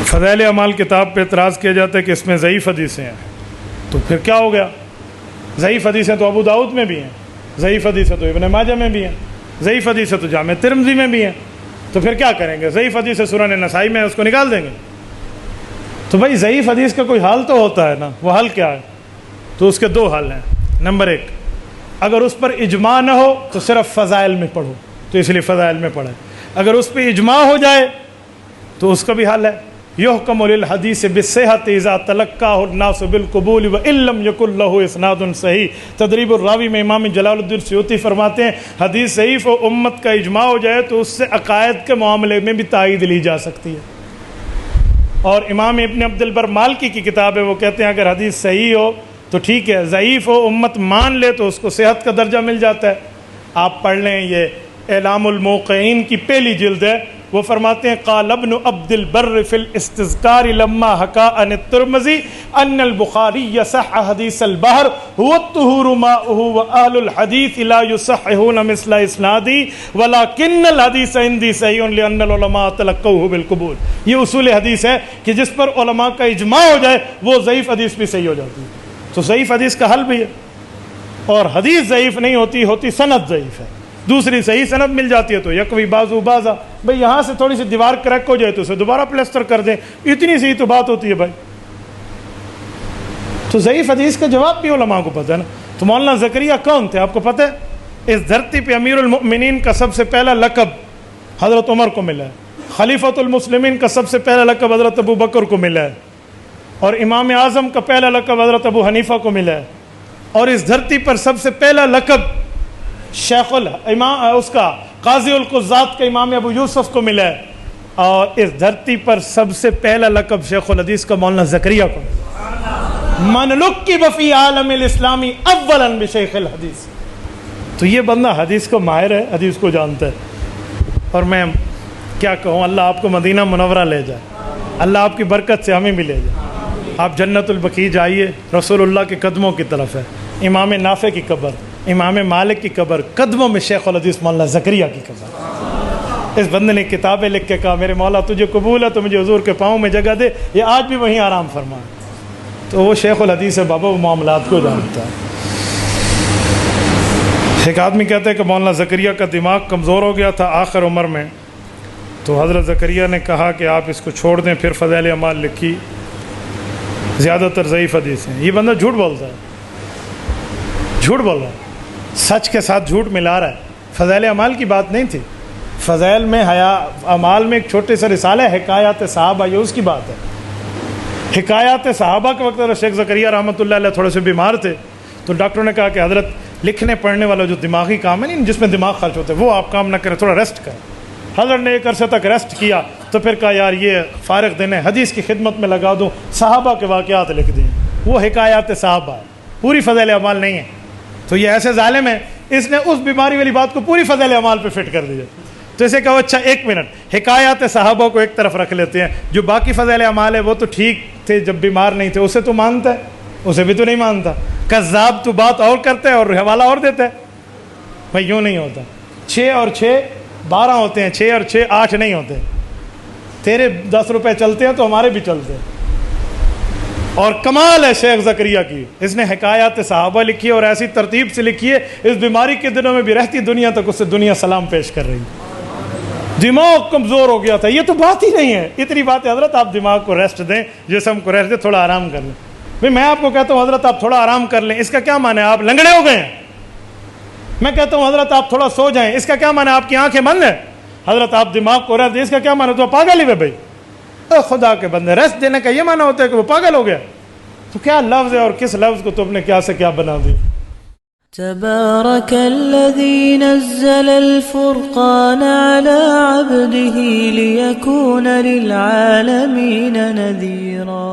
فضائل اعمال کتاب پہ اعتراض کیا جاتا ہے کہ اس میں ضعیف حدیثیں ہیں، تو پھر کیا ہو گیا؟ ضعیف حدیثیں تو ابو داؤد میں بھی ہیں، ضعیف حدیثیں تو ابن ماجہ میں بھی ہیں، ضعیف حدیثیں تو جامع ترمذی میں بھی ہیں، تو پھر کیا کریں گے؟ ضعیف حدیث سنن نسائی میں اس کو نکال دیں گے؟ تو بھائی ضعیف حدیث کا کوئی حال تو ہوتا ہے نا، وہ حل کیا ہے؟ تو اس کے دو حل ہیں۔ نمبر ایک، اگر اس پر اجماع نہ ہو تو صرف فضائل میں پڑھو، تو اس لیے فضائل میں پڑھیں۔ اگر اس پہ اجماع ہو جائے تو اس کا بھی حل ہے، یحکم للحدیث بالصحۃ اذا تلقاہ الناس بالقبول وان لم یکن له اسناد صحیح۔ تدریب الراوی میں امام جلال الدین سیوطی فرماتے ہیں حدیث ضعیف و امت کا اجماع ہو جائے تو اس سے عقائد کے معاملے میں بھی تائید لی جا سکتی ہے۔ اور امام ابن عبد البر مالکی کی کتاب ہے، وہ کہتے ہیں اگر حدیث صحیح ہو تو ٹھیک ہے، ضعیف و امت مان لے تو اس کو صحت کا درجہ مل جاتا ہے۔ آپ پڑھ لیں، یہ اعلام الموقعین کی پہلی جلد ہے، وہ فرماتے ہیں قال ابن عبد البر فی الاستذکار لما حکا عن الترمذی ان البخاری یصح حدیث البحر هو الطہور ماؤہ واہل الحدیث لا یصححون مثل اسنادی ولکن الحدیث عندی صحیح لان العلماء تلقوہ بالقبول۔ یہ اصول حدیث ہے کہ جس پر علماء کا اجماع ہو جائے وہ ضعیف حدیث بھی صحیح ہو جاتی ہے۔ تو ضعیف حدیث کا حل بھی ہے، اور حدیث ضعیف نہیں ہوتی سند ضعیف ہے، دوسری صحیح سند مل جاتی ہے تو یکوی بازو بازا، بھئی یہاں سے تھوڑی سی دیوار کریک ہو جائے تو اسے دوبارہ پلسٹر کر دیں، اتنی سی تو بات ہوتی ہے بھائی۔ تو ضعیف حدیث کا جواب بھی علماء کو پتہ ہے نا۔ تو مولانا زکریہ کون تھے آپ کو پتہ ہے؟ اس دھرتی پہ امیر المؤمنین کا سب سے پہلا لقب حضرت عمر کو ملا ہے، خلیفۃ المسلمین کا سب سے پہلا لقب حضرت ابو بکر کو ملا ہے، اور امام اعظم کا پہلا لقب حضرت ابو حنیفہ کو ملا ہے، اور اس دھرتی پر سب سے پہلا لقب شیخ الامام اس کا قاضی القضات کے امام ابو یوسف کو ملا ہے، اور اس دھرتی پر سب سے پہلا لقب شیخ الحدیث کا مولانا زکریہ کو ملا۔ من لقب فی عالم الاسلامی اولا بشیخ الحدیث۔ تو یہ بندہ حدیث کو ماہر ہے، حدیث کو جانتا ہے، اور میں کیا کہوں، اللہ آپ کو مدینہ منورہ لے جائے، اللہ آپ کی برکت سے ہمیں بھی لے جائے۔ آپ جنت البقیع جائیے، رسول اللہ کے قدموں کی طرف ہے، امام نافع کی قبر، امام مالک کی قبر، قدموں میں شیخ الحدیث مولانا زکریہ کی قبر۔ اس بندے نے کتابیں لکھ کے کہا میرے مولا تجھے قبول ہے تو مجھے حضور کے پاؤں میں جگہ دے، یہ آج بھی وہیں آرام فرما۔ تو وہ شیخ الحدیث ہے بابا، وہ معاملات کو جانتا ہے۔ ایک آدمی کہتا ہے کہ مولانا زکریہ کا دماغ کمزور ہو گیا تھا آخر عمر میں، تو حضرت زکریہ نے کہا کہ آپ اس کو چھوڑ دیں، پھر فضائل اعمال لکھی، زیادہ تر ضعیف حدیث ہیں۔ یہ بندہ جھوٹ بولتا ہے، جھوٹ بول رہا ہے، سچ کے ساتھ جھوٹ ملا رہا ہے۔ فضائل اعمال کی بات نہیں تھی، فضائل میں اعمال میں ایک چھوٹے سے رسالہ ہے حکایات صحابہ، یہ اس کی بات ہے۔ حکایات صحابہ کے وقت شیخ زکریہ رحمۃ اللہ علیہ تھوڑے سے بیمار تھے، تو ڈاکٹروں نے کہا کہ حضرت لکھنے پڑھنے والا جو دماغی کام ہے نہیں، جس میں دماغ خرچ ہوتا ہے، وہ آپ کام نہ کریں، تھوڑا ریسٹ کریں۔ حضرت نے ایک عرصے تک ریسٹ کیا، تو پھر کہا یار یہ فارغ دن ہے، حدیث کی خدمت میں لگا دوں، صحابہ کے واقعات لکھ دیں، وہ حکایات صحابہ ہے، پوری فضائل اعمال نہیں ہے۔ تو یہ ایسے ظالم ہے، اس نے اس بیماری والی بات کو پوری فضائل اعمال پہ فٹ کر دیا۔ تو اسے کہو اچھا ایک منٹ، حکایات صحابہ کو ایک طرف رکھ لیتے ہیں، جو باقی فضائل اعمال ہے وہ تو ٹھیک تھے جب بیمار نہیں تھے، اسے تو مانتا ہے، اسے بھی تو نہیں مانتا۔ کذاب تو بات اور کرتا ہے اور حوالہ اور دیتا ہے۔ بھائی یوں نہیں ہوتا، 6 اور 6 12 ہوتے ہیں، 6 اور 6 8 نہیں ہوتے۔ تیرے 10 روپے چلتے ہیں تو ہمارے بھی چلتے ہیں۔ اور کمال ہے شیخ زکریہ کی، اس نے حکایات صحابہ لکھی اور ایسی ترتیب سے لکھی ہے، اس بیماری کے دنوں میں بھی رہتی دنیا تک اس سے دنیا سلام پیش کر رہی۔ دماغ کمزور ہو گیا تھا، یہ تو بات ہی نہیں ہے، اتنی بات ہے حضرت آپ دماغ کو ریسٹ دیں، جسم کو ریسٹ دیں، تھوڑا آرام کر لیں۔ بھئی میں آپ کو کہتا ہوں حضرت آپ تھوڑا آرام کر لیں، اس کا کیا معنی ہے آپ لنگڑے ہو گئے ہیں؟ میں کہتا ہوں حضرت آپ تھوڑا سو جائیں، اس کا کیا معنی ہے آپ کی آنکھیں بند ہیں؟ حضرت آپ دماغ کو ریسٹ دیں، اس کا کیا معنی ہے تو پاگل ہی ہے بھائی؟ خدا کے بندے، ریسٹ دینے کا یہ معنی ہوتا ہے کہ وہ پاگل ہو گیا؟ تو کیا لفظ ہے اور کس لفظ کو تم نے کیا سے کیا بنا دی؟ تبارك الذي نزل الفرقان على عبده ليكون للعالمين نذيرا